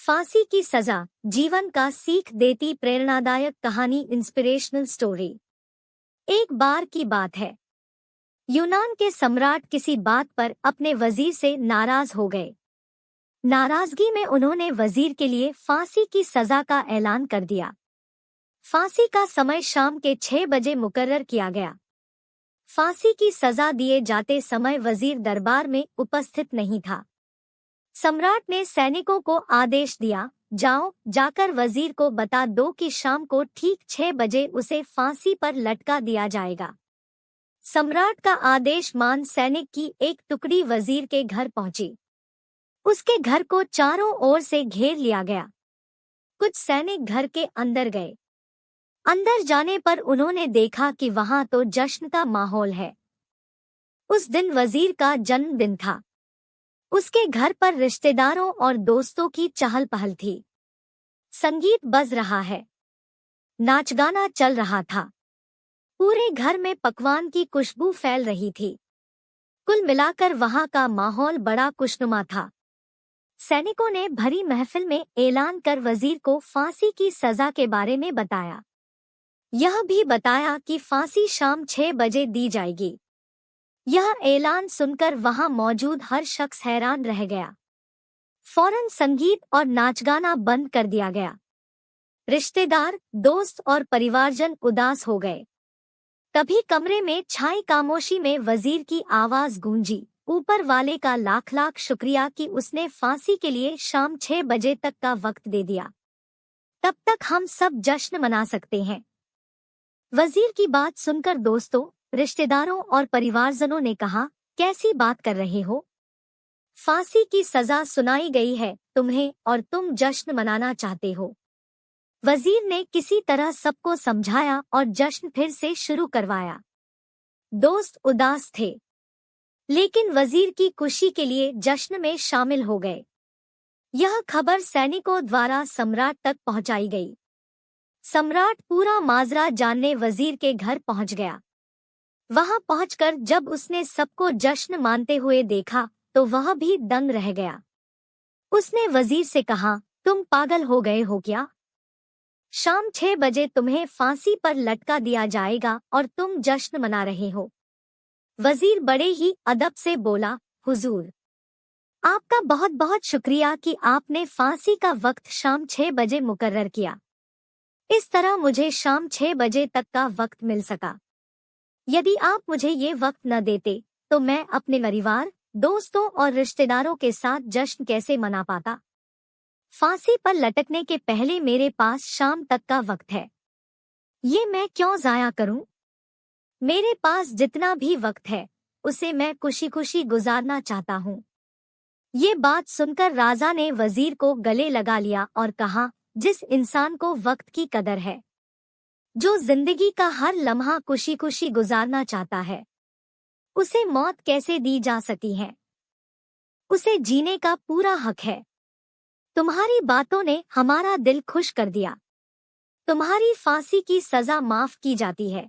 फांसी की सजा जीवन का सीख देती प्रेरणादायक कहानी इंस्पिरेशनल स्टोरी। एक बार की बात है, यूनान के सम्राट किसी बात पर अपने वजीर से नाराज हो गए। नाराजगी में उन्होंने वजीर के लिए फांसी की सजा का ऐलान कर दिया। फांसी का समय शाम के 6 बजे मुकर्रर किया गया। फांसी की सजा दिए जाते समय वजीर दरबार में उपस्थित नहीं था। सम्राट ने सैनिकों को आदेश दिया, जाओ जाकर वजीर को बता दो कि शाम को ठीक 6 बजे उसे फांसी पर लटका दिया जाएगा। सम्राट का आदेश मान सैनिक की एक टुकड़ी वजीर के घर पहुंची। उसके घर को चारों ओर से घेर लिया गया। कुछ सैनिक घर के अंदर गए। अंदर जाने पर उन्होंने देखा कि वहां तो जश्न का माहौल है। उस दिन वजीर का जन्मदिन था। उसके घर पर रिश्तेदारों और दोस्तों की चहल पहल थी। संगीत बज रहा है, नाच गाना चल रहा था। पूरे घर में पकवान की खुशबू फैल रही थी। कुल मिलाकर वहां का माहौल बड़ा खुशनुमा था। सैनिकों ने भरी महफिल में ऐलान कर वजीर को फांसी की सजा के बारे में बताया। यह भी बताया कि फांसी शाम 6 बजे दी जाएगी। यह ऐलान सुनकर वहां मौजूद हर शख्स हैरान रह गया। फौरन संगीत और नाच गाना बंद कर दिया गया। रिश्तेदार, दोस्त और परिवारजन उदास हो गए। तभी कमरे में छाई खामोशी में वजीर की आवाज गूंजी, ऊपर वाले का लाख लाख शुक्रिया कि उसने फांसी के लिए शाम 6 बजे तक का वक्त दे दिया। तब तक हम सब जश्न मना सकते हैं। वजीर की बात सुनकर दोस्तों, रिश्तेदारों और परिवारजनों ने कहा, कैसी बात कर रहे हो? फांसी की सजा सुनाई गई है तुम्हें और तुम जश्न मनाना चाहते हो। वजीर ने किसी तरह सबको समझाया और जश्न फिर से शुरू करवाया। दोस्त उदास थे, लेकिन वजीर की खुशी के लिए जश्न में शामिल हो गए। यह खबर सैनिकों द्वारा सम्राट तक पहुंचाई गई। सम्राट पूरा माजरा जानने वजीर के घर पहुंच गया। वहां पहुंचकर जब उसने सबको जश्न मानते हुए देखा तो वह भी दंग रह गया। उसने वजीर से कहा, तुम पागल हो गए हो क्या? शाम 6 बजे तुम्हें फांसी पर लटका दिया जाएगा और तुम जश्न मना रहे हो। वजीर बड़े ही अदब से बोला, हुजूर, आपका बहुत बहुत शुक्रिया कि आपने फांसी का वक्त शाम 6 बजे मुकर्रर किया। इस तरह मुझे शाम 6 बजे तक का वक्त मिल सका। यदि आप मुझे ये वक्त न देते तो मैं अपने परिवार, दोस्तों और रिश्तेदारों के साथ जश्न कैसे मना पाता? फांसी पर लटकने के पहले मेरे पास शाम तक का वक्त है। ये मैं क्यों जाया करूं? मेरे पास जितना भी वक्त है उसे मैं खुशी खुशी गुजारना चाहता हूं। ये बात सुनकर राजा ने वजीर को गले लगा लिया और कहा, जिस इंसान को वक्त की कदर है, जो जिंदगी का हर लम्हा खुशी खुशी गुजारना चाहता है, उसे मौत कैसे दी जा सकती है? उसे जीने का पूरा हक है। तुम्हारी बातों ने हमारा दिल खुश कर दिया। तुम्हारी फांसी की सजा माफ की जाती है।